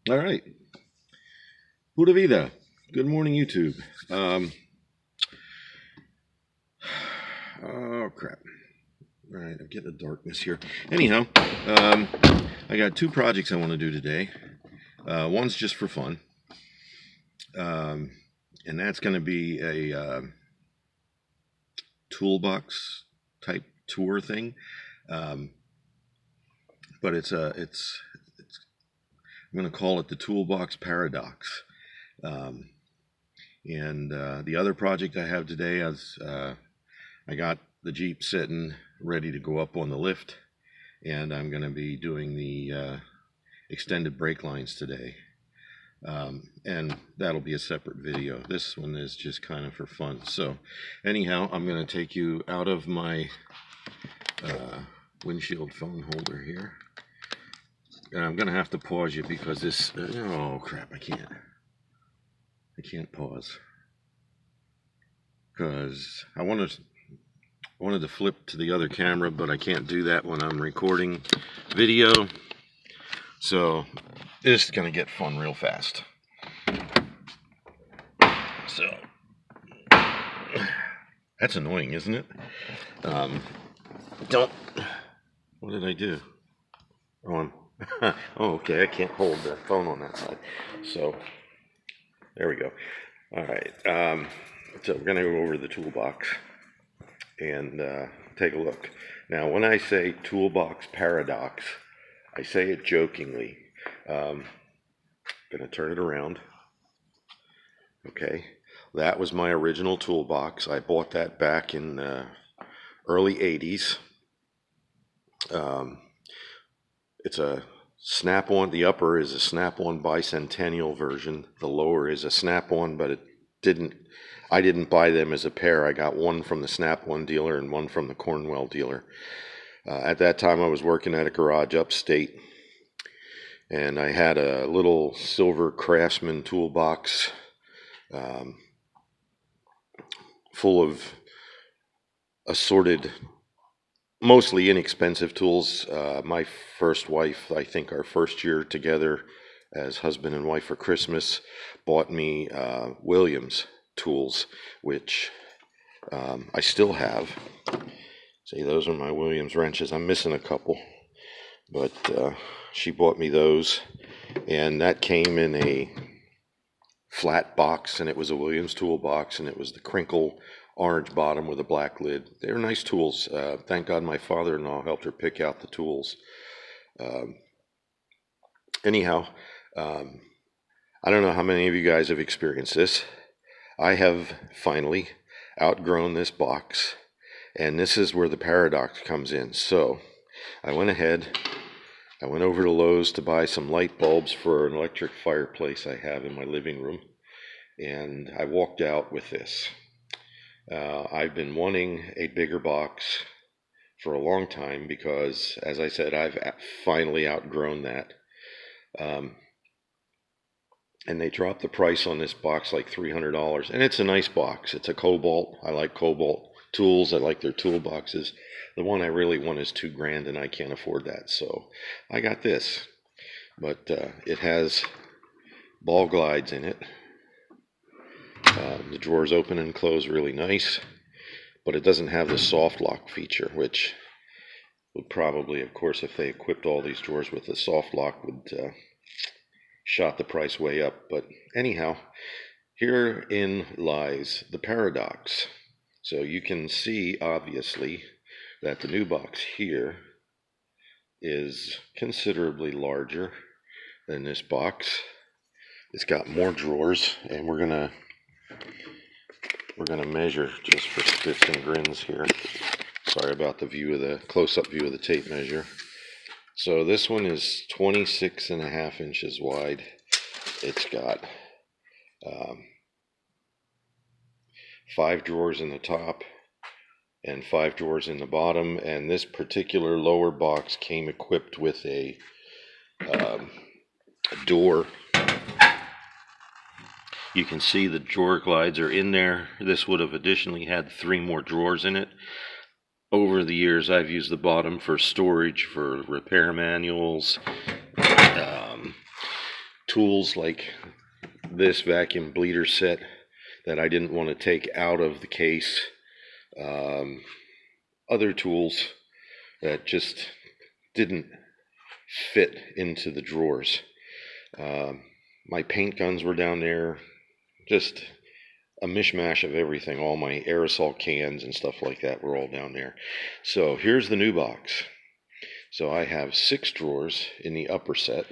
All right. Pura vida. Good morning, YouTube. Oh, crap. All right, I'm getting the darkness here. Anyhow, I got two projects I want to do today. One's just for fun. And that's going to be a toolbox type tour thing. But I'm going to call it the toolbox paradox. And the other project I have today is I got the Jeep sitting ready to go up on the lift, and I'm going to be doing the extended brake lines today. And that'll be a separate video. This one is just kind of for fun. So anyhow, I'm going to take you out of my windshield phone holder here. And I'm going to have to pause you because this, oh crap, I can't pause. Because I wanted to flip to the other camera, but I can't do that when I'm recording video. So this is going to get fun real fast. So that's annoying, isn't it? What did I do? Oh, okay, I can't hold the phone on that side. So there we go. All right. So we're going to go over the toolbox and take a look. Now, when I say toolbox paradox, I say it jokingly. I'm going to turn it around. Okay. That was my original toolbox. I bought that back in the early 80s. It's a snap-on. The upper is a snap-on bicentennial version. The lower is a snap-on, but I didn't buy them as a pair. I got one from the Snap-on dealer and one from the Cornwell dealer. At that time, I was working at a garage upstate, and I had a little silver Craftsman toolbox full of assorted, mostly inexpensive tools. My first wife, I think our first year together as husband and wife for Christmas, bought me Williams tools, which I still have. See, those are my Williams wrenches. I'm missing a couple, but she bought me those, and that came in a flat box, and it was a Williams toolbox, and it was the crinkle orange bottom with a black lid. They were nice tools. Thank God my father-in-law helped her pick out the tools. Anyhow, I don't know how many of you guys have experienced this. I have finally outgrown this box, and this is where the paradox comes in. So I went over to Lowe's to buy some light bulbs for an electric fireplace I have in my living room, and I walked out with this. I've been wanting a bigger box for a long time because, as I said, I've finally outgrown that. And they dropped the price on this box like $300, and it's a nice box. It's a Cobalt. I like Cobalt tools. I like their toolboxes. The one I really want is $2,000, and I can't afford that, so I got this. But it has ball glides in it. The drawers open and close really nice, but it doesn't have the soft lock feature, which would probably, of course, if they equipped all these drawers with a soft lock, would shot the price way up. But anyhow, herein lies the paradox. So you can see, obviously, that the new box here is considerably larger than this box. It's got more drawers, and we're gonna measure just for spits and grins here. Sorry about the view of the close-up view of the tape measure. So this one is 26.5 inches wide. It's got 5 drawers in the top and 5 drawers in the bottom, and this particular lower box came equipped with a door. You can see the drawer glides are in there. This would have additionally had 3 more drawers in it. Over the years, I've used the bottom for storage, for repair manuals, tools like this vacuum bleeder set that I didn't want to take out of the case. Other tools that just didn't fit into the drawers. My paint guns were down there, just a mishmash of everything. All my aerosol cans and stuff like that were all down there. So here's the new box. So I have 6 drawers in the upper set.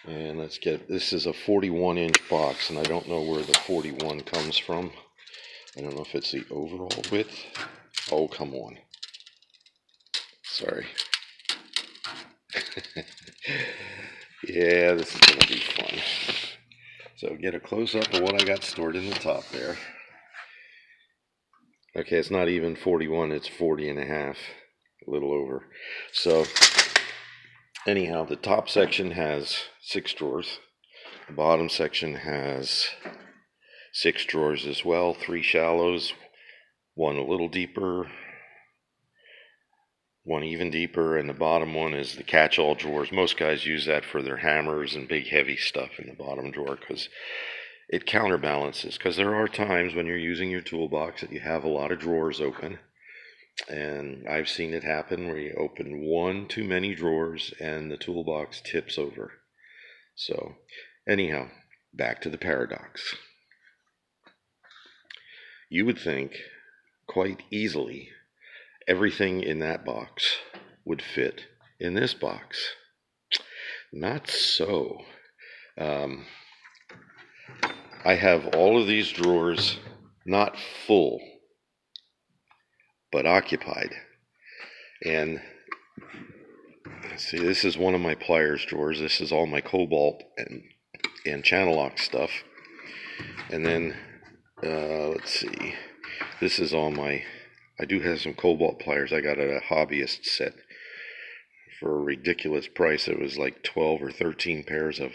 And let's get, this is a 41-inch box, and I don't know where the 41 comes from. I don't know if it's the overall width. Oh, come on. Sorry. Yeah, this is going to be fun. So get a close-up of what I got stored in the top there. Okay, it's not even 41, it's 40 and a half, a little over. So anyhow, the top section has 6 drawers. The bottom section has 6 drawers as well, 3 shallows, one a little deeper, one even deeper, and the bottom one is the catch-all drawers. Most guys use that for their hammers and big heavy stuff in the bottom drawer because it counterbalances. Because there are times when you're using your toolbox that you have a lot of drawers open, and I've seen it happen where you open one too many drawers and the toolbox tips over. So anyhow, back to the paradox. You would think quite easily everything in that box would fit in this box. Not so. I have all of these drawers not full, but occupied. And see, this is one of my pliers drawers. This is all my cobalt and channel lock stuff. And then, let's see, this is all my, I do have some cobalt pliers. I got a hobbyist set for a ridiculous price. It was like 12 or 13 pairs of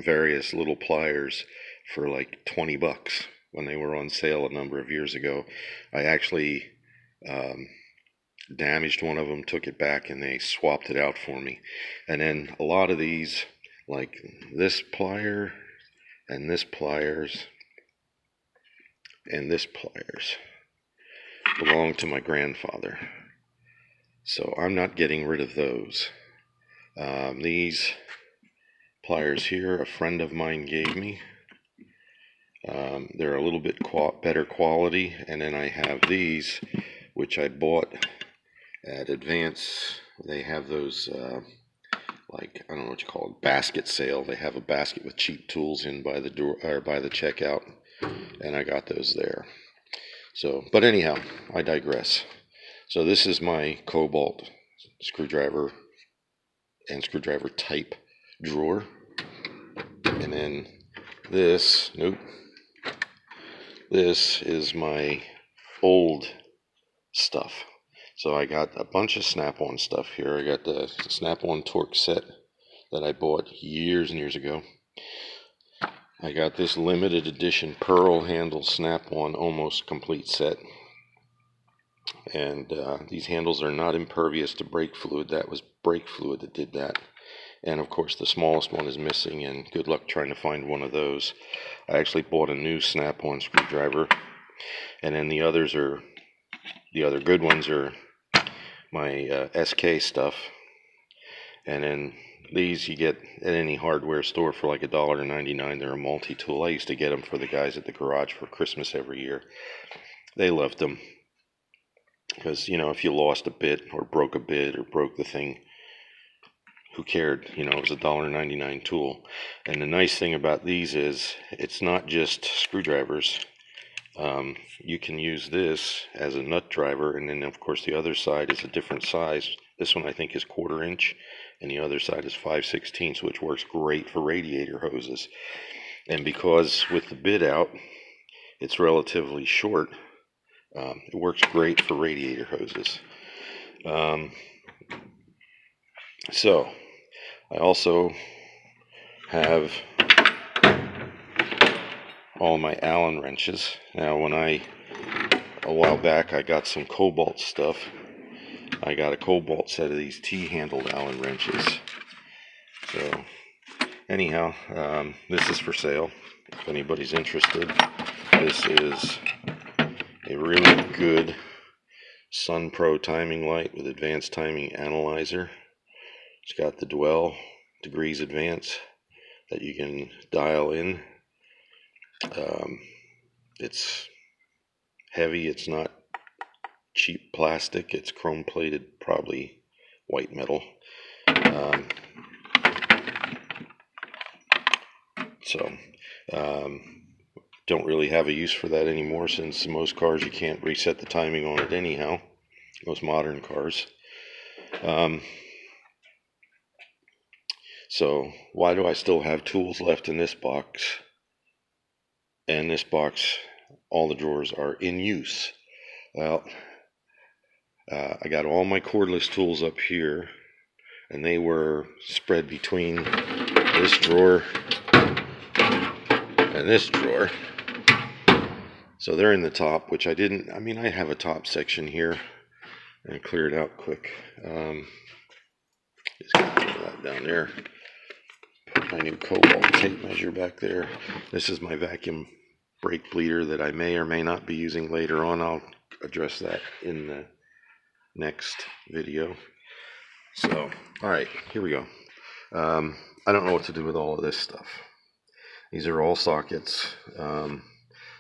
various little pliers for like 20 bucks when they were on sale a number of years ago. I actually damaged one of them, took it back, and they swapped it out for me. And then a lot of these, like this plier and this pliers and this pliers, belong to my grandfather. So I'm not getting rid of those. These pliers here, a friend of mine gave me. They're a little bit better quality. And then I have these, which I bought at Advance. They have those, like, I don't know what you call it, basket sale. They have a basket with cheap tools in by the door, or by the checkout. And I got those there. So, but anyhow, I digress. So this is my cobalt screwdriver and screwdriver type drawer. And then this, this is my old stuff. So I got a bunch of Snap-on stuff here. I got the Snap-on torque set that I bought years and years ago. I got this limited edition pearl handle Snap-on almost complete set. And these handles are not impervious to brake fluid. That was brake fluid that did that. And of course the smallest one is missing, and good luck trying to find one of those. I actually bought a new Snap-on screwdriver. And then the others are, the other good ones are my SK stuff. And then these you get at any hardware store for like $1.99. They're a multi-tool. I used to get them for the guys at the garage for Christmas every year. They loved them. Because, you know, if you lost a bit or broke a bit or broke the thing, who cared? You know, it was a $1.99 tool. And the nice thing about these is it's not just screwdrivers. You can use this as a nut driver, and then of course the other side is a different size. This one I think is 1/4 inch, and the other side is 5/16, which works great for radiator hoses. And because with the bit out, it's relatively short, it works great for radiator hoses. So I also have all my Allen wrenches. Now a while back I got some cobalt stuff. I got a cobalt set of these T-handled Allen wrenches. So Anyhow, this is for sale. If anybody's interested, this is a really good Sun Pro timing light with advanced timing analyzer. It's got the dwell degrees advance that you can dial in. It's heavy. It's not cheap plastic. It's chrome plated, probably white metal. Don't really have a use for that anymore, since most cars you can't reset the timing on it anyhow. Most modern cars. So why do I still have tools left in this box? And this box, all the drawers are in use. Well, I got all my cordless tools up here, and they were spread between this drawer and this drawer. So they're in the top, which I have a top section here, and clear it out quick. Just gonna throw that down there. Put my new cobalt tape measure back there. This is my vacuum brake bleeder that I may or may not be using later on. I'll address that in the next video. So, alright, here we go. I don't know what to do with all of this stuff. These are all sockets.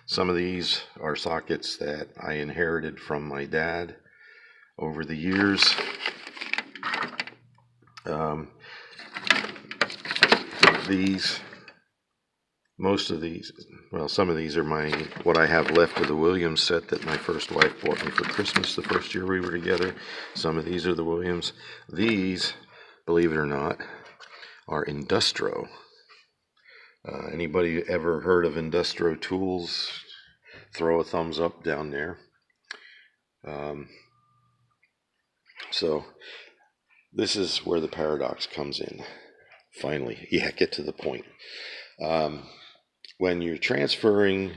Some of these are sockets that I inherited from my dad over the years. Some of these are what I have left of the Williams set that my first wife bought me for Christmas the first year we were together. Some of these are the Williams. These, believe it or not, are Industro. Anybody ever heard of Industro tools? Throw a thumbs up down there. So this is where the paradox comes in. Finally, get to the point. When you're transferring,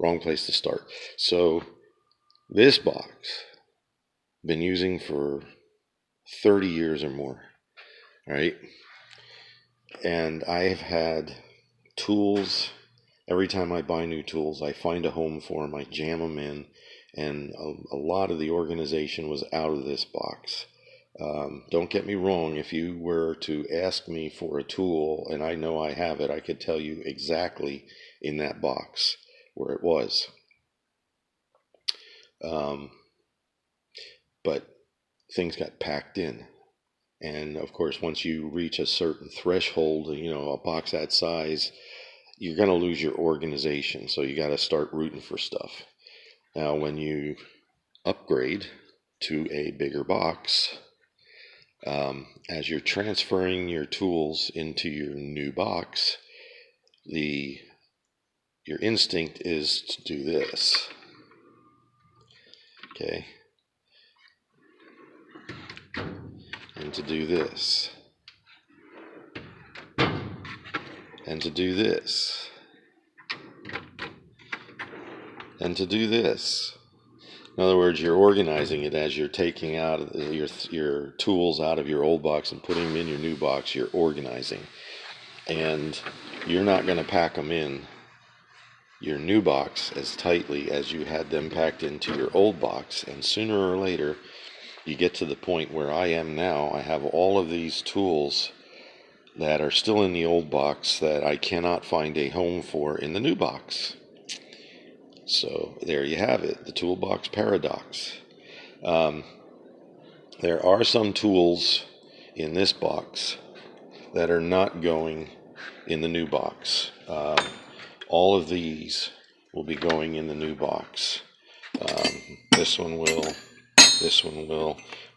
wrong place to start. So this box, been using for 30 years or more, right? And I have had tools. Every time I buy new tools, I find a home for them. I jam them in, and a lot of the organization was out of this box. Don't get me wrong. If you were to ask me for a tool, and I know I have it, I could tell you exactly in that box where it was. But things got packed in. And of course, once you reach a certain threshold, a box that size, you're going to lose your organization. So you got to start rooting for stuff. Now, when you upgrade to a bigger box, as you're transferring your tools into your new box, your instinct is to do this. Okay. And to do this. And to do this. And to do this. In other words, you're organizing it as you're taking out your tools out of your old box and putting them in your new box. You're organizing. And you're not going to pack them in your new box as tightly as you had them packed into your old box. And sooner or later, you get to the point where I am now. I have all of these tools that are still in the old box that I cannot find a home for in the new box. So there you have it, the toolbox paradox. There are some tools in this box that are not going in the new box. All of these will be going in the new box. This one will.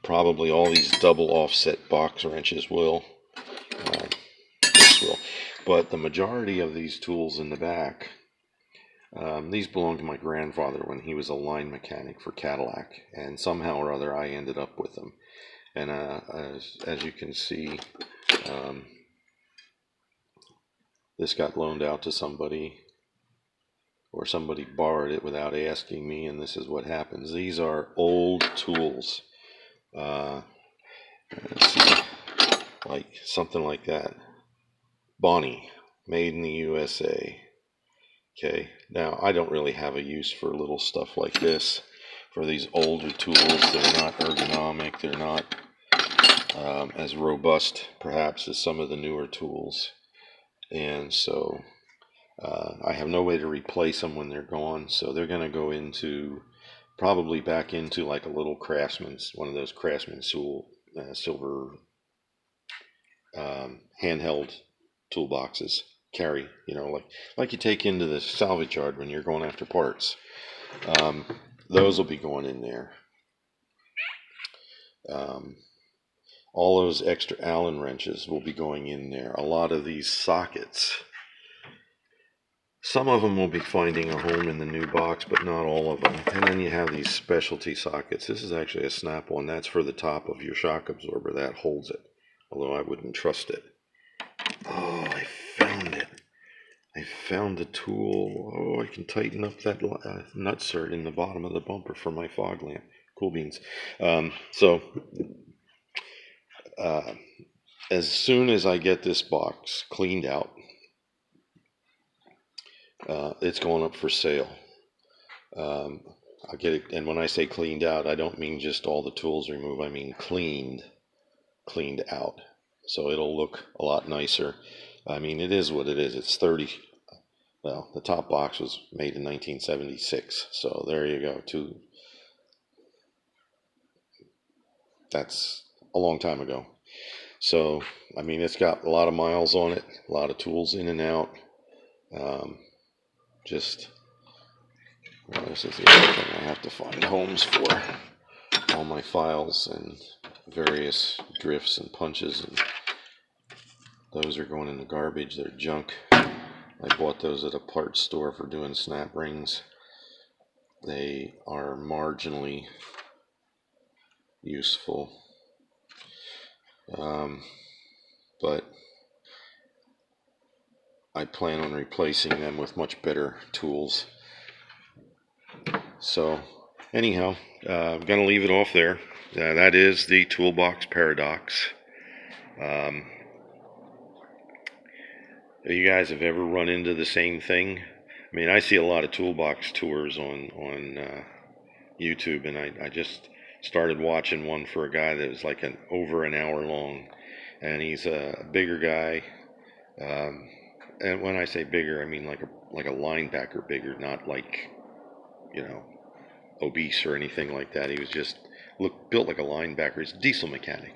Probably all these double offset box wrenches will. This will. But the majority of these tools in the back, these belonged to my grandfather when he was a line mechanic for Cadillac, and somehow or other I ended up with them. And as you can see, this got loaned out to somebody, or somebody borrowed it without asking me, and this is what happens. These are old tools. Let's see. like something like that. Bonnie, made in the USA. Okay, now I don't really have a use for little stuff like this. For these older tools, they're not ergonomic, they're not as robust perhaps as some of the newer tools. And so I have no way to replace them when they're gone, so they're going to go into probably back into like a little Craftsman's, one of those Craftsman silver handheld toolboxes. Carry, like you take into the salvage yard when you're going after parts. Um, those will be going in there. Um, all those extra Allen wrenches will be going in there. A lot of these sockets. Some of them will be finding a home in the new box, but not all of them. And then you have these specialty sockets. This is actually a snap-on. That's for the top of your shock absorber. That holds it, although I wouldn't trust it. Oh, I found it. I found the tool. Oh, I can tighten up that nutsert in the bottom of the bumper for my fog lamp. Cool beans. So as soon as I get this box cleaned out, it's going up for sale. I'll get it, and when I say cleaned out, I don't mean just all the tools removed. I mean cleaned out. So it'll look a lot nicer. I mean, it is what it is. It's 30. Well, the top box was made in 1976. So there you go. That's a long time ago. So, I mean, it's got a lot of miles on it, a lot of tools in and out. Well, this is the other thing I have to find homes for. All my files and various drifts and punches, and those are going in the garbage. They're junk. I bought those at a parts store for doing snap rings. They are marginally useful. But I plan on replacing them with much better tools. So anyhow, I'm going to leave it off there. That is the toolbox paradox. You guys have ever run into the same thing? I mean, I see a lot of toolbox tours on YouTube, and I just started watching one for a guy that was like over an hour long, and he's a bigger guy. And when I say bigger, I mean like a linebacker bigger, not like, obese or anything like that. He was just built like a linebacker. He's a diesel mechanic,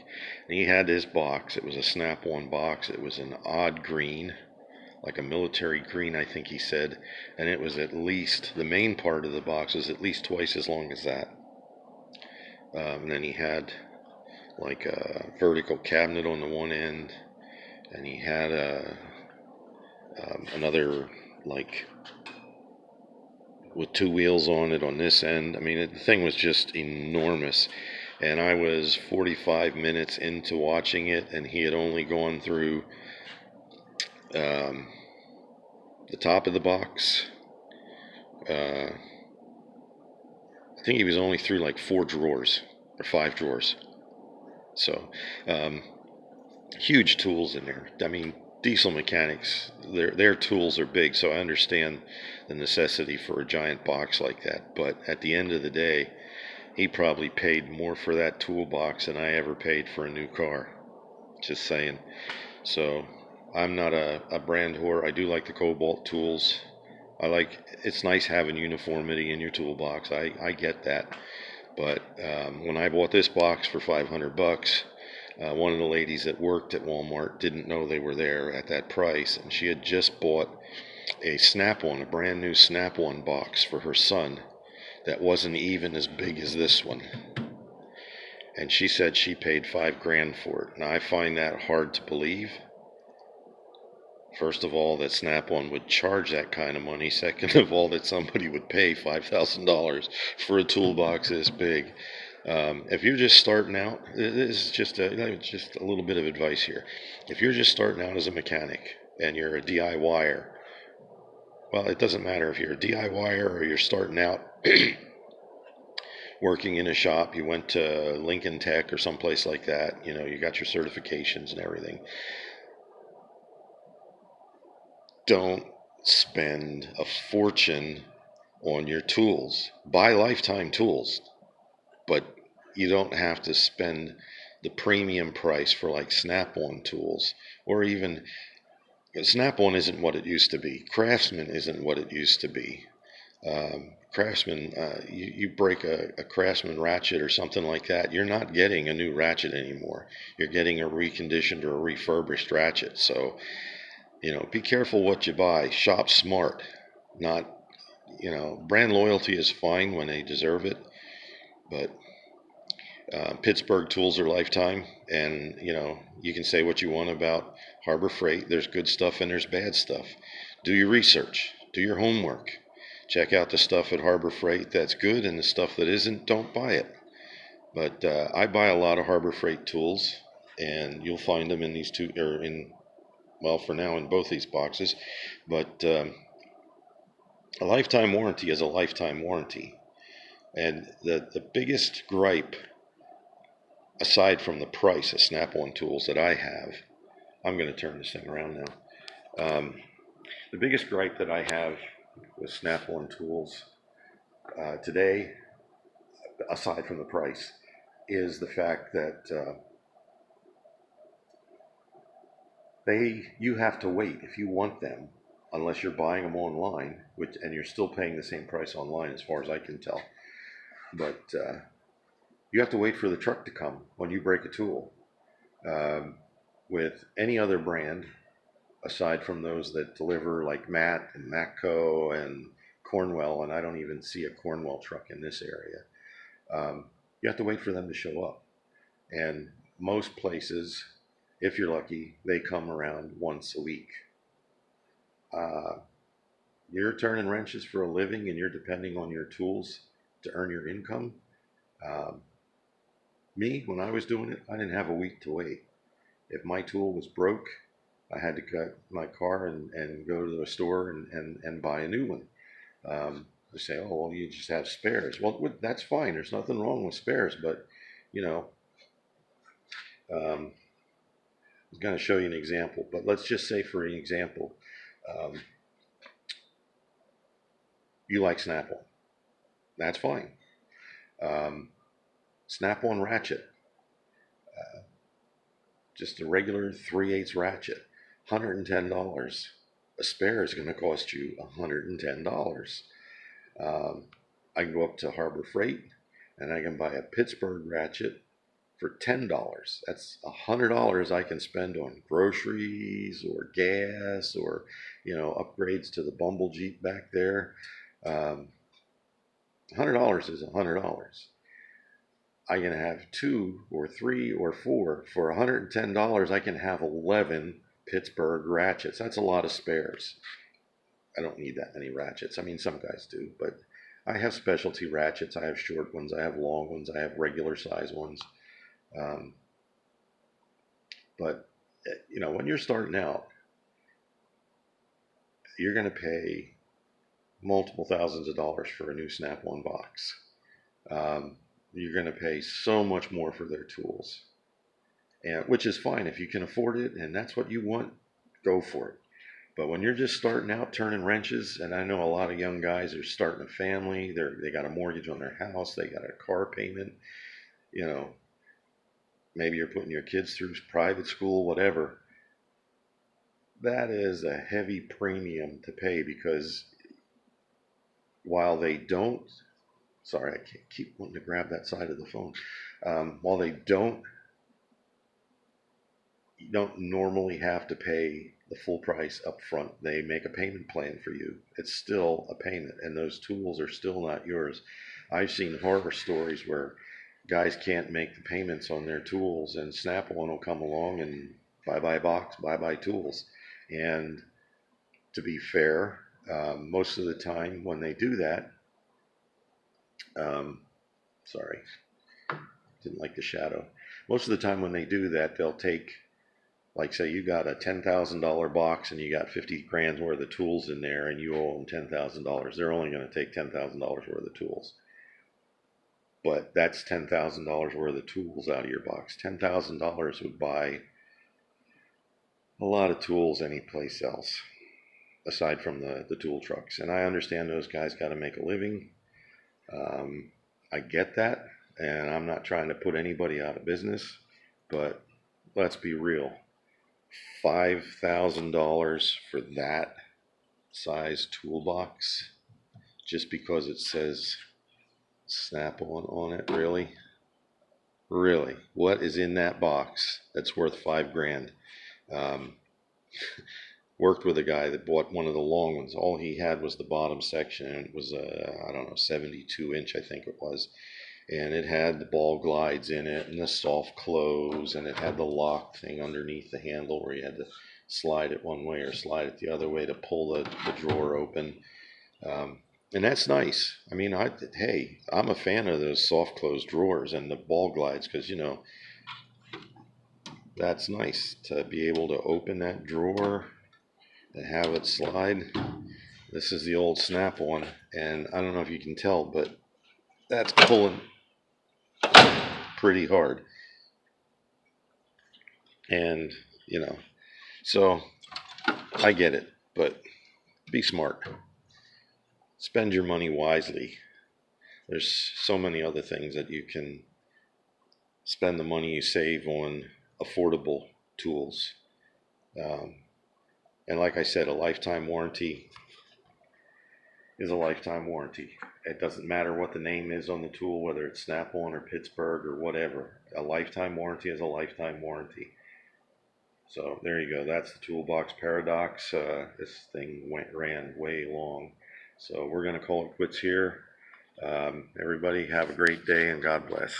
and he had this box. It was a snap-on box. It was an odd green, like a military green, I think he said, and it was at least, the main part of the box was at least twice as long as that. And then he had like a vertical cabinet on the one end, and he had another, like, with two wheels on it on this end. I mean, the thing was just enormous. And I was 45 minutes into watching it, and he had only gone through the top of the box. I think he was only through like 4 drawers or 5 drawers. So huge tools in there. I mean, diesel mechanics, their tools are big, so I understand the necessity for a giant box like that. But at the end of the day, he probably paid more for that toolbox than I ever paid for a new car. Just saying. So I'm not a brand whore. I do like the Cobalt tools. It's nice having uniformity in your toolbox. I get that. But when I bought this box for $500, one of the ladies that worked at Walmart didn't know they were there at that price, and she had just bought a brand new Snap-on box for her son that wasn't even as big as this one. And she said she paid $5,000 for it. Now, I find that hard to believe. First of all, that Snap-on would charge that kind of money. Second of all, that somebody would pay $5,000 for a toolbox this big. If you're just starting out, this is just a little bit of advice here. If you're just starting out as a mechanic and you're a DIYer, well, it doesn't matter if you're a DIYer or you're starting out. working in a shop, you went to Lincoln Tech or someplace like that, you got your certifications and everything. Don't spend a fortune on your tools. Buy lifetime tools, but you don't have to spend the premium price for like Snap-on tools, or even Snap-on isn't what it used to be. Craftsman isn't what it used to be. Craftsman, you break a Craftsman ratchet or something like that, you're not getting a new ratchet anymore. You're getting a reconditioned or a refurbished ratchet. So, be careful what you buy. Shop smart. Not, brand loyalty is fine when they deserve it, but Pittsburgh tools are lifetime, and you can say what you want about Harbor Freight. There's good stuff and there's bad stuff. Do your research. Do your homework. Check out the stuff at Harbor Freight that's good, and the stuff that isn't, don't buy it. But I buy a lot of Harbor Freight tools, and you'll find them in these two, or for now in both these boxes. But a lifetime warranty is a lifetime warranty. And the biggest gripe, aside from the price of Snap-on tools that I have, I'm going to turn this thing around now. The biggest gripe that I have with Snap-on tools today, aside from the price, is the fact that you have to wait if you want them, unless you're buying them online, and you're still paying the same price online as far as I can tell. But you have to wait for the truck to come when you break a tool. With any other brand, aside from those that deliver like Matt and Matco and Cornwell, and I don't even see a Cornwell truck in this area, you have to wait for them to show up. And most places, if you're lucky, they come around once a week. You're turning wrenches for a living and you're depending on your tools to earn your income. Me, when I was doing it, I didn't have a week to wait. If my tool was broke, I had to cut my car and go to the store and buy a new one. They say, oh, well, you just have spares. Well, that's fine. There's nothing wrong with spares, but, I was going to show you an example, but let's just say for an example, you like Snap-on. That's fine. Snap-on ratchet, just a regular 3/8 ratchet, $110. A spare is going to cost you $110. I can go up to Harbor Freight and I can buy a Pittsburgh ratchet for $10. That's $100 I can spend on groceries or gas or, upgrades to the Bumble Jeep back there. $100 is $100. I can have 2 or 3 or 4 for $110. I can have 11 Pittsburgh ratchets. That's a lot of spares. I don't need that many ratchets. I mean, some guys do, but I have specialty ratchets. I have short ones. I have long ones. I have regular size ones. But when you're starting out, you're going to pay multiple thousands of dollars for a new Snap-on box. You're going to pay so much more for their tools, and which is fine if you can afford it and that's what you want, go for it. But when you're just starting out turning wrenches, and I know a lot of young guys are starting a family, they got a mortgage on their house, they got a car payment, maybe you're putting your kids through private school, whatever. That is a heavy premium to pay, because while they don't, sorry, I can't keep wanting to grab that side of the phone. While they don't, you don't normally have to pay the full price up front. They make a payment plan for you. It's still a payment, and those tools are still not yours. I've seen horror stories where guys can't make the payments on their tools, and Snap-on will come along and bye-bye box, bye-bye tools. And to be fair, most of the time when they do that, sorry, didn't like the shadow. Most of the time when they do that, they'll take, like, say you got a $10,000 box and you got 50 grand worth of tools in there and you owe them $10,000. They're only going to take $10,000 worth of tools. but that's $10,000 worth of tools out of your box. $10,000 would buy a lot of tools anyplace else, aside from the tool trucks. And I understand those guys got to make a living. I get that, and I'm not trying to put anybody out of business, but let's be real. $5,000 for that size toolbox, just because it says Snap-on it, really? Really? What is in that box that's worth $5,000? Um, Worked with a guy that bought one of the long ones. All he had was the bottom section, and it was I don't know, 72-inch, I think it was. And it had the ball glides in it, and the soft close, and it had the lock thing underneath the handle where you had to slide it one way or slide it the other way to pull the drawer open. And that's nice. I mean, hey, I'm a fan of those soft close drawers and the ball glides, because, that's nice to be able to open that drawer and have it slide. This is the old Snap-on, and I don't know if you can tell, but that's pulling pretty hard. And, so I get it, but be smart. Spend your money wisely. There's so many other things that you can spend the money you save on affordable tools. And like I said, a lifetime warranty is a lifetime warranty. It doesn't matter what the name is on the tool, whether it's Snap-on or Pittsburgh or whatever. A lifetime warranty is a lifetime warranty. So there you go. That's the toolbox paradox. This thing ran way long. So we're going to call it quits here. Everybody have a great day, and God bless.